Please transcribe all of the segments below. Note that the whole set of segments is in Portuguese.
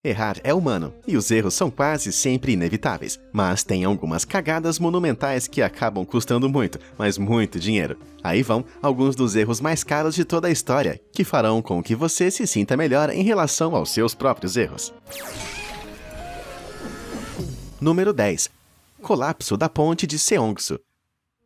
Errar é humano, e os erros são quase sempre inevitáveis, mas tem algumas cagadas monumentais que acabam custando muito, mas muito dinheiro. Aí vão alguns dos erros mais caros de toda a história, que farão com que você se sinta melhor em relação aos seus próprios erros. Número 10. Colapso da ponte de Seongsu.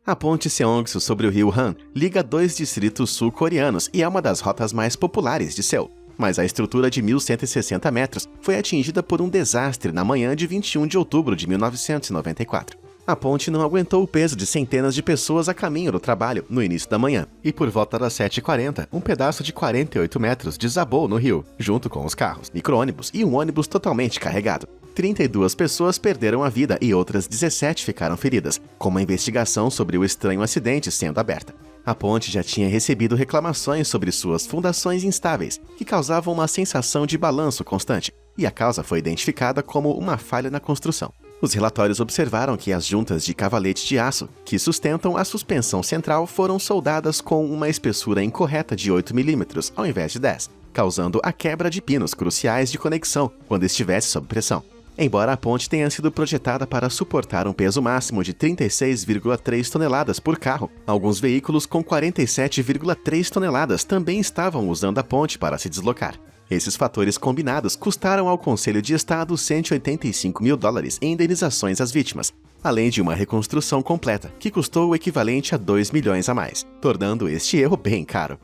A ponte Seongsu sobre o rio Han liga dois distritos sul-coreanos e é uma das rotas mais populares de Seul. Mas a estrutura de 1.160 metros foi atingida por um desastre na manhã de 21 de outubro de 1994. A ponte não aguentou o peso de centenas de pessoas a caminho do trabalho no início da manhã, e por volta das 7h40, um pedaço de 48 metros desabou no rio, junto com os carros, micro-ônibus e um ônibus totalmente carregado. 32 pessoas perderam a vida e outras 17 ficaram feridas, com uma investigação sobre o estranho acidente sendo aberta. A ponte já tinha recebido reclamações sobre suas fundações instáveis, que causavam uma sensação de balanço constante, e a causa foi identificada como uma falha na construção. Os relatórios observaram que as juntas de cavalete de aço, que sustentam a suspensão central, foram soldadas com uma espessura incorreta de 8 mm, ao invés de 10, causando a quebra de pinos cruciais de conexão quando estivesse sob pressão. Embora a ponte tenha sido projetada para suportar um peso máximo de 36,3 toneladas por carro, alguns veículos com 47,3 toneladas também estavam usando a ponte para se deslocar. Esses fatores combinados custaram ao Conselho de Estado $185 mil em indenizações às vítimas, além de uma reconstrução completa, que custou o equivalente a 2 milhões a mais, tornando este erro bem caro.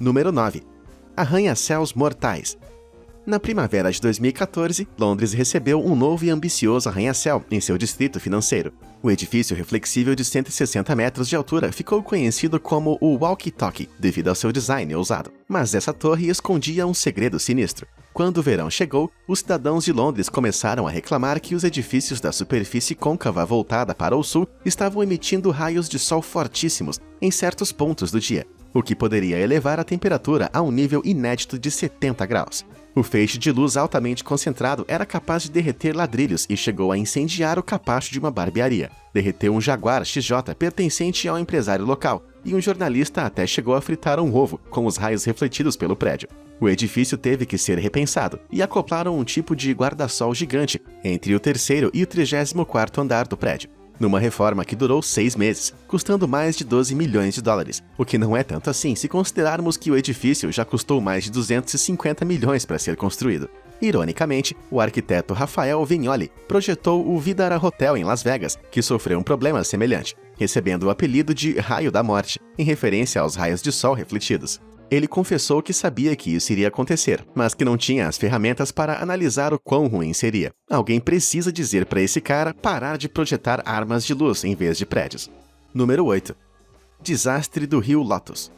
Número 9. Arranha-céus mortais. Na primavera de 2014, Londres recebeu um novo e ambicioso arranha-céu em seu distrito financeiro. O edifício reflexível de 160 metros de altura ficou conhecido como o Walkie Talkie, devido ao seu design ousado. Mas essa torre escondia um segredo sinistro. Quando o verão chegou, os cidadãos de Londres começaram a reclamar que os edifícios da superfície côncava voltada para o sul estavam emitindo raios de sol fortíssimos em certos pontos do dia, o que poderia elevar a temperatura a um nível inédito de 70 graus. O feixe de luz altamente concentrado era capaz de derreter ladrilhos e chegou a incendiar o capacho de uma barbearia. Derreteu um Jaguar XJ pertencente ao empresário local, e um jornalista até chegou a fritar um ovo com os raios refletidos pelo prédio. O edifício teve que ser repensado e acoplaram um tipo de guarda-sol gigante entre o 3º e o 34º andar do prédio, numa reforma que durou 6 meses, custando mais de $12 milhões, o que não é tanto assim se considerarmos que o edifício já custou mais de 250 milhões para ser construído. Ironicamente, o arquiteto Rafael Vignoli projetou o Vdara Hotel em Las Vegas, que sofreu um problema semelhante, recebendo o apelido de Raio da Morte, em referência aos raios de sol refletidos. Ele confessou que sabia que isso iria acontecer, mas que não tinha as ferramentas para analisar o quão ruim seria. Alguém precisa dizer para esse cara parar de projetar armas de luz em vez de prédios. Número 8. Desastre do Rio Lotus.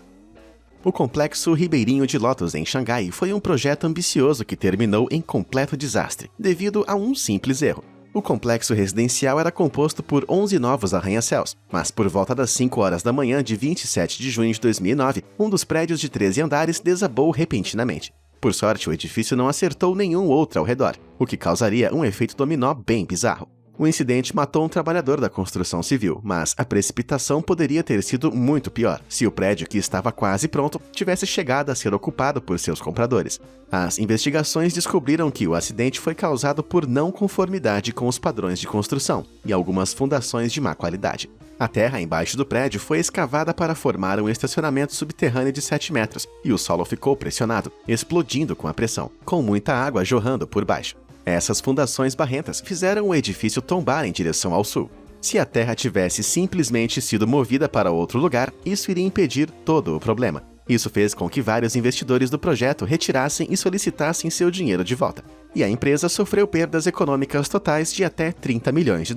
O complexo Ribeirinho de Lotus em Xangai foi um projeto ambicioso que terminou em completo desastre, devido a um simples erro. O complexo residencial era composto por 11 novos arranha-céus, mas por volta das 5 horas da manhã de 27 de junho de 2009, um dos prédios de 13 andares desabou repentinamente. Por sorte, o edifício não acertou nenhum outro ao redor, o que causaria um efeito dominó bem bizarro. O incidente matou um trabalhador da construção civil, mas a precipitação poderia ter sido muito pior se o prédio, que estava quase pronto, tivesse chegado a ser ocupado por seus compradores. As investigações descobriram que o acidente foi causado por não conformidade com os padrões de construção e algumas fundações de má qualidade. A terra embaixo do prédio foi escavada para formar um estacionamento subterrâneo de 7 metros e o solo ficou pressionado, explodindo com a pressão, com muita água jorrando por baixo. Essas fundações barrentas fizeram o edifício tombar em direção ao sul. Se a terra tivesse simplesmente sido movida para outro lugar, isso iria impedir todo o problema. Isso fez com que vários investidores do projeto retirassem e solicitassem seu dinheiro de volta. E a empresa sofreu perdas econômicas totais de até $30 milhões,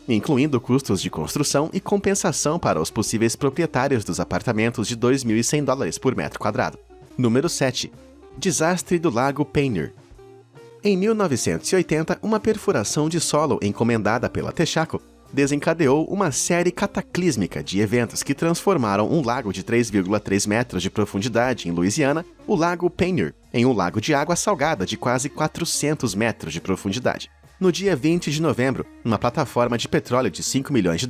incluindo custos de construção e compensação para os possíveis proprietários dos apartamentos de $2.100 por metro quadrado. Número 7. Desastre do Lago Peigneur. Em 1980, uma perfuração de solo encomendada pela Texaco desencadeou uma série cataclísmica de eventos que transformaram um lago de 3,3 metros de profundidade em Louisiana, o Lago Peigneur, em um lago de água salgada de quase 400 metros de profundidade. No dia 20 de novembro, uma plataforma de petróleo de $5 milhões,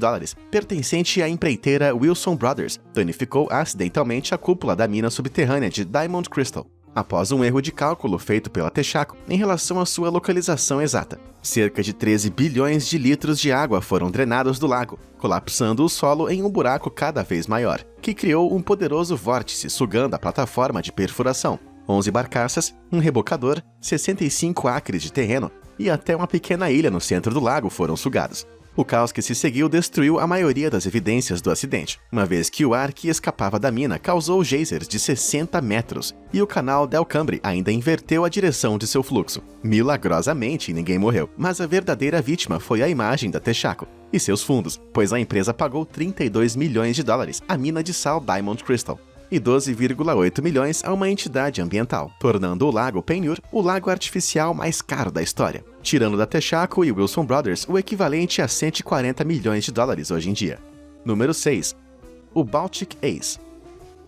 pertencente à empreiteira Wilson Brothers, danificou acidentalmente a cúpula da mina subterrânea de Diamond Crystal. após um erro de cálculo feito pela Texaco em relação à sua localização exata. Cerca de 13 bilhões de litros de água foram drenados do lago, colapsando o solo em um buraco cada vez maior, que criou um poderoso vórtice sugando a plataforma de perfuração. 11 barcaças, um rebocador, 65 acres de terreno e até uma pequena ilha no centro do lago foram sugados. O caos que se seguiu destruiu a maioria das evidências do acidente, uma vez que o ar que escapava da mina causou geysers de 60 metros e o canal Del Cambre ainda inverteu a direção de seu fluxo. Milagrosamente, ninguém morreu, mas a verdadeira vítima foi a imagem da Texaco e seus fundos, pois a empresa pagou 32 milhões de dólares à mina de sal Diamond Crystal e 12,8 milhões a uma entidade ambiental, tornando o Lago Penhur o lago artificial mais caro da história, tirando da Texaco e Wilson Brothers o equivalente a 140 milhões de dólares hoje em dia. Número 6. O Baltic Ace.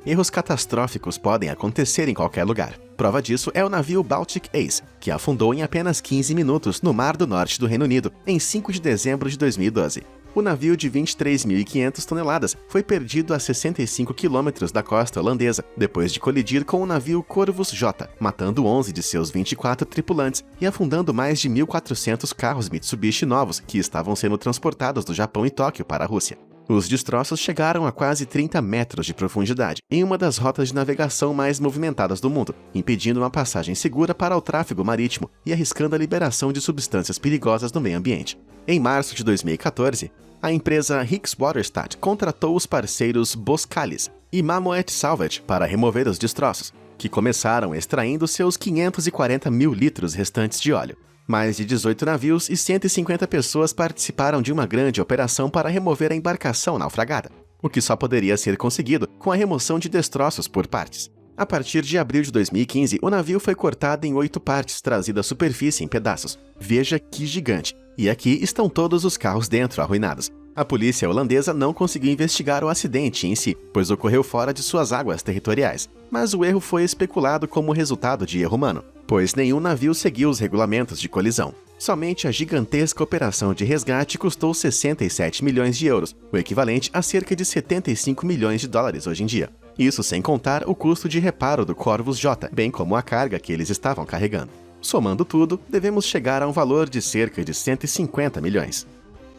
Erros catastróficos podem acontecer em qualquer lugar. Prova disso é o navio Baltic Ace, que afundou em apenas 15 minutos no Mar do Norte do Reino Unido, em 5 de dezembro de 2012. O navio de 23.500 toneladas foi perdido a 65 quilômetros da costa holandesa, depois de colidir com o navio Corvus J, matando 11 de seus 24 tripulantes e afundando mais de 1.400 carros Mitsubishi novos que estavam sendo transportados do Japão e Tóquio para a Rússia. Os destroços chegaram a quase 30 metros de profundidade, em uma das rotas de navegação mais movimentadas do mundo, impedindo uma passagem segura para o tráfego marítimo e arriscando a liberação de substâncias perigosas no meio ambiente. Em março de 2014, a empresa Hicks Waterstadt contratou os parceiros Boskalis e Mamoet Salvage para remover os destroços, que começaram extraindo seus 540 mil litros restantes de óleo. Mais de 18 navios e 150 pessoas participaram de uma grande operação para remover a embarcação naufragada, o que só poderia ser conseguido com a remoção de destroços por partes. A partir de abril de 2015, o navio foi cortado em 8 partes, trazido à superfície em pedaços. Veja que gigante! E aqui estão todos os carros dentro arruinados. A polícia holandesa não conseguiu investigar o acidente em si, pois ocorreu fora de suas águas territoriais. Mas o erro foi especulado como resultado de erro humano, pois nenhum navio seguiu os regulamentos de colisão. Somente a gigantesca operação de resgate custou 67 milhões de euros, o equivalente a cerca de 75 milhões de dólares hoje em dia. Isso sem contar o custo de reparo do Corvus J, bem como a carga que eles estavam carregando. Somando tudo, devemos chegar a um valor de cerca de 150 milhões.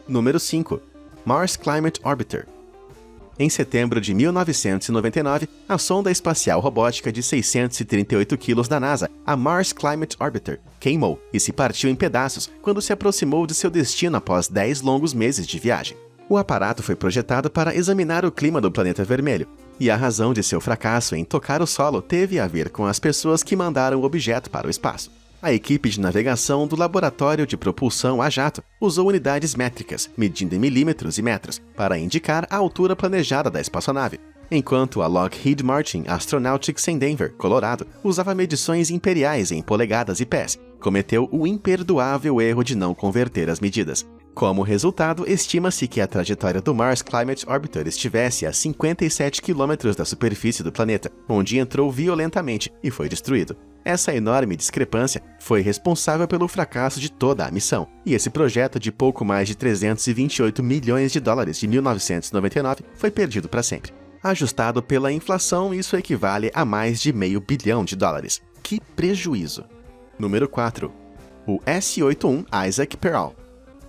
Número 5. Mars Climate Orbiter. Em setembro de 1999, a sonda espacial robótica de 638 quilos da NASA, a Mars Climate Orbiter, queimou e se partiu em pedaços quando se aproximou de seu destino após 10 longos meses de viagem. O aparato foi projetado para examinar o clima do planeta vermelho, e a razão de seu fracasso em tocar o solo teve a ver com as pessoas que mandaram o objeto para o espaço. A equipe de navegação do Laboratório de Propulsão a Jato usou unidades métricas, medindo em milímetros e metros, para indicar a altura planejada da espaçonave, enquanto a Lockheed Martin Astronautics em Denver, Colorado, usava medições imperiais em polegadas e pés, cometeu o imperdoável erro de não converter as medidas. Como resultado, estima-se que a trajetória do Mars Climate Orbiter estivesse a 57 quilômetros da superfície do planeta, onde entrou violentamente e foi destruído. Essa enorme discrepância foi responsável pelo fracasso de toda a missão, e esse projeto de pouco mais de 328 milhões de dólares de 1999 foi perdido para sempre. Ajustado pela inflação, isso equivale a mais de $500 milhão. Que prejuízo! Número 4. O S-81 Isaac Pearl.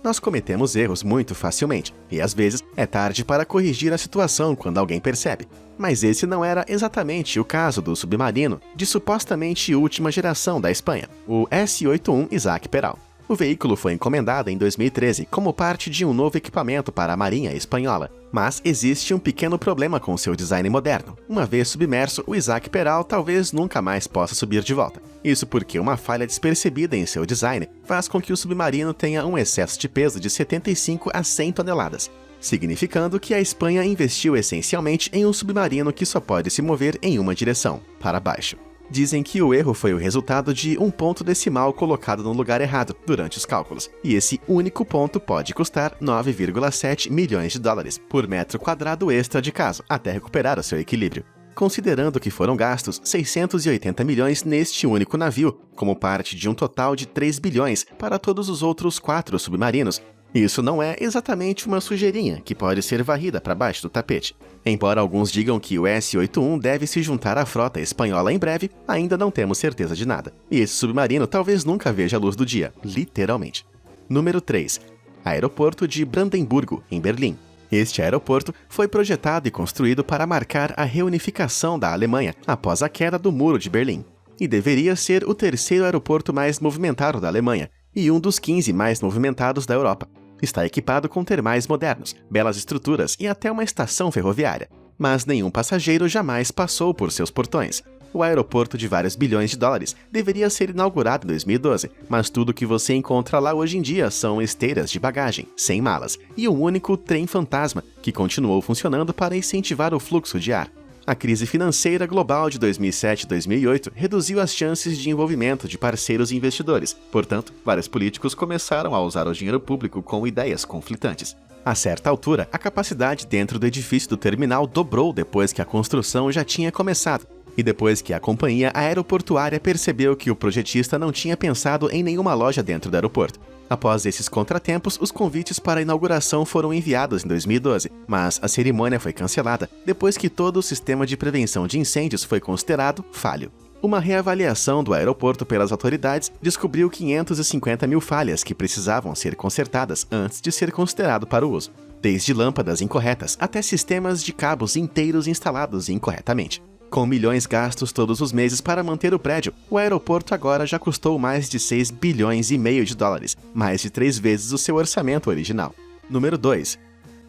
Nós cometemos erros muito facilmente, e às vezes é tarde para corrigir a situação quando alguém percebe. Mas esse não era exatamente o caso do submarino de supostamente última geração da Espanha, o S-81 Isaac Pearl. O veículo foi encomendado em 2013 como parte de um novo equipamento para a Marinha Espanhola, mas existe um pequeno problema com seu design moderno. Uma vez submerso, o Isaac Pearl talvez nunca mais possa subir de volta. Isso porque uma falha despercebida em seu design faz com que o submarino tenha um excesso de peso de 75 a 100 toneladas, significando que a Espanha investiu essencialmente em um submarino que só pode se mover em uma direção, para baixo. Dizem que o erro foi o resultado de um ponto decimal colocado no lugar errado durante os cálculos, e esse único ponto pode custar 9,7 milhões de dólares por metro quadrado extra de caso, até recuperar o seu equilíbrio. Considerando que foram gastos 680 milhões neste único navio, como parte de um total de 3 bilhões para todos os outros 4 submarinos, Isso não é exatamente uma sujeirinha que pode ser varrida para baixo do tapete. Embora alguns digam que o S-81 deve se juntar à frota espanhola em breve, ainda não temos certeza de nada. E esse submarino talvez nunca veja a luz do dia, literalmente. Número 3. Aeroporto de Brandemburgo, em Berlim. Este aeroporto foi projetado e construído para marcar a reunificação da Alemanha após a queda do Muro de Berlim. E deveria ser o terceiro aeroporto mais movimentado da Alemanha e um dos 15 mais movimentados da Europa. Está equipado com termais modernos, belas estruturas e até uma estação ferroviária. Mas nenhum passageiro jamais passou por seus portões. O aeroporto de vários bilhões de dólares deveria ser inaugurado em 2012, mas tudo que você encontra lá hoje em dia são esteiras de bagagem, sem malas, e um único trem fantasma, que continuou funcionando para incentivar o fluxo de ar. A crise financeira global de 2007 e 2008 reduziu as chances de envolvimento de parceiros e investidores. Portanto, vários políticos começaram a usar o dinheiro público com ideias conflitantes. A certa altura, a capacidade dentro do edifício do terminal dobrou depois que a construção já tinha começado. E depois que a companhia aeroportuária percebeu que o projetista não tinha pensado em nenhuma loja dentro do aeroporto. Após esses contratempos, os convites para a inauguração foram enviados em 2012, mas a cerimônia foi cancelada depois que todo o sistema de prevenção de incêndios foi considerado falho. Uma reavaliação do aeroporto pelas autoridades descobriu 550 mil falhas que precisavam ser consertadas antes de ser considerado para o uso, desde lâmpadas incorretas até sistemas de cabos inteiros instalados incorretamente. Com milhões gastos todos os meses para manter o prédio, o aeroporto agora já custou mais de 6 bilhões e meio de dólares, mais de 3 vezes o seu orçamento original. Número 2.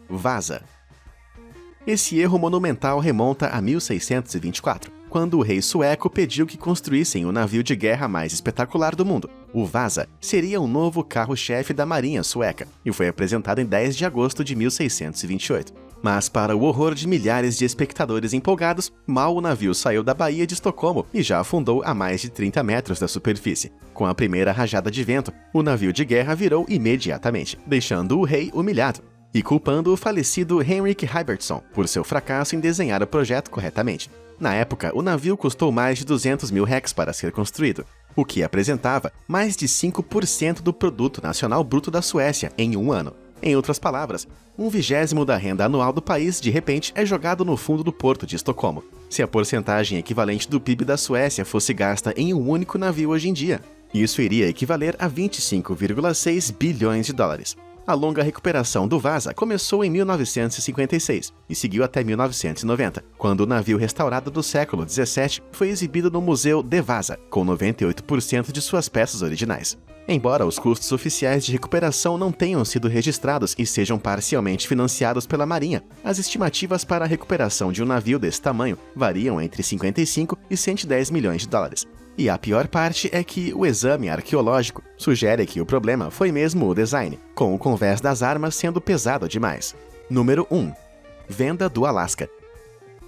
Vasa. Esse erro monumental remonta a 1624, quando o rei sueco pediu que construíssem o navio de guerra mais espetacular do mundo. O Vasa seria um novo carro-chefe da marinha sueca, e foi apresentado em 10 de agosto de 1628. Mas, para o horror de milhares de espectadores empolgados, mal o navio saiu da Baía de Estocolmo e já afundou a mais de 30 metros da superfície. Com a primeira rajada de vento, o navio de guerra virou imediatamente, deixando o rei humilhado e culpando o falecido Henrik Hybertsson por seu fracasso em desenhar o projeto corretamente. Na época, o navio custou mais de 200 mil reais para ser construído, o que apresentava mais de 5% do produto nacional bruto da Suécia em um ano. Em outras palavras, 1/20 da renda anual do país, de repente, é jogado no fundo do porto de Estocolmo. Se a porcentagem equivalente do PIB da Suécia fosse gasta em um único navio hoje em dia, isso iria equivaler a 25,6 bilhões de dólares. A longa recuperação do Vasa começou em 1956 e seguiu até 1990, quando o navio restaurado do século XVII foi exibido no Museu de Vasa, com 98% de suas peças originais. Embora os custos oficiais de recuperação não tenham sido registrados e sejam parcialmente financiados pela Marinha, as estimativas para a recuperação de um navio desse tamanho variam entre 55 e 110 milhões de dólares. E a pior parte é que o exame arqueológico sugere que o problema foi mesmo o design, com o convés das armas sendo pesado demais. Número 1. Venda do Alasca.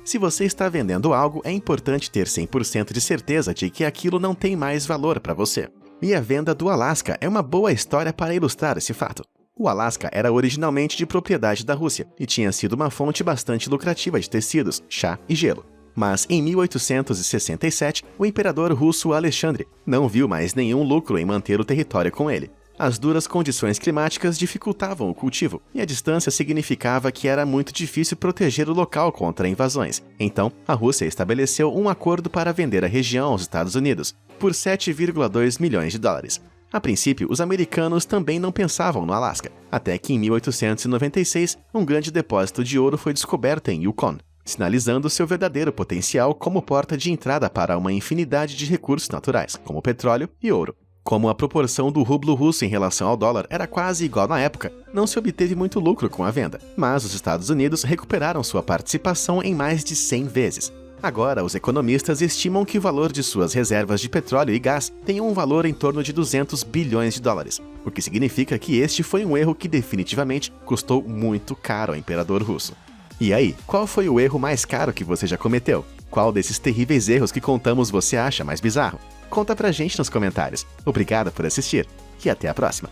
Se você está vendendo algo, é importante ter 100% de certeza de que aquilo não tem mais valor para você. E a venda do Alasca é uma boa história para ilustrar esse fato. O Alasca era originalmente de propriedade da Rússia e tinha sido uma fonte bastante lucrativa de tecidos, chá e gelo. Mas em 1867, o imperador russo Alexandre não viu mais nenhum lucro em manter o território com ele. As duras condições climáticas dificultavam o cultivo, e a distância significava que era muito difícil proteger o local contra invasões. Então, a Rússia estabeleceu um acordo para vender a região aos Estados Unidos, por 7,2 milhões de dólares. A princípio, os americanos também não pensavam no Alasca, até que em 1896, um grande depósito de ouro foi descoberto em Yukon, sinalizando seu verdadeiro potencial como porta de entrada para uma infinidade de recursos naturais, como petróleo e ouro. Como a proporção do rublo russo em relação ao dólar era quase igual na época, não se obteve muito lucro com a venda, mas os Estados Unidos recuperaram sua participação em mais de 100 vezes. Agora, os economistas estimam que o valor de suas reservas de petróleo e gás tem um valor em torno de 200 bilhões de dólares, o que significa que este foi um erro que definitivamente custou muito caro ao imperador russo. E aí, qual foi o erro mais caro que você já cometeu? Qual desses terríveis erros que contamos você acha mais bizarro? Conta pra gente nos comentários. Obrigado por assistir, e até a próxima.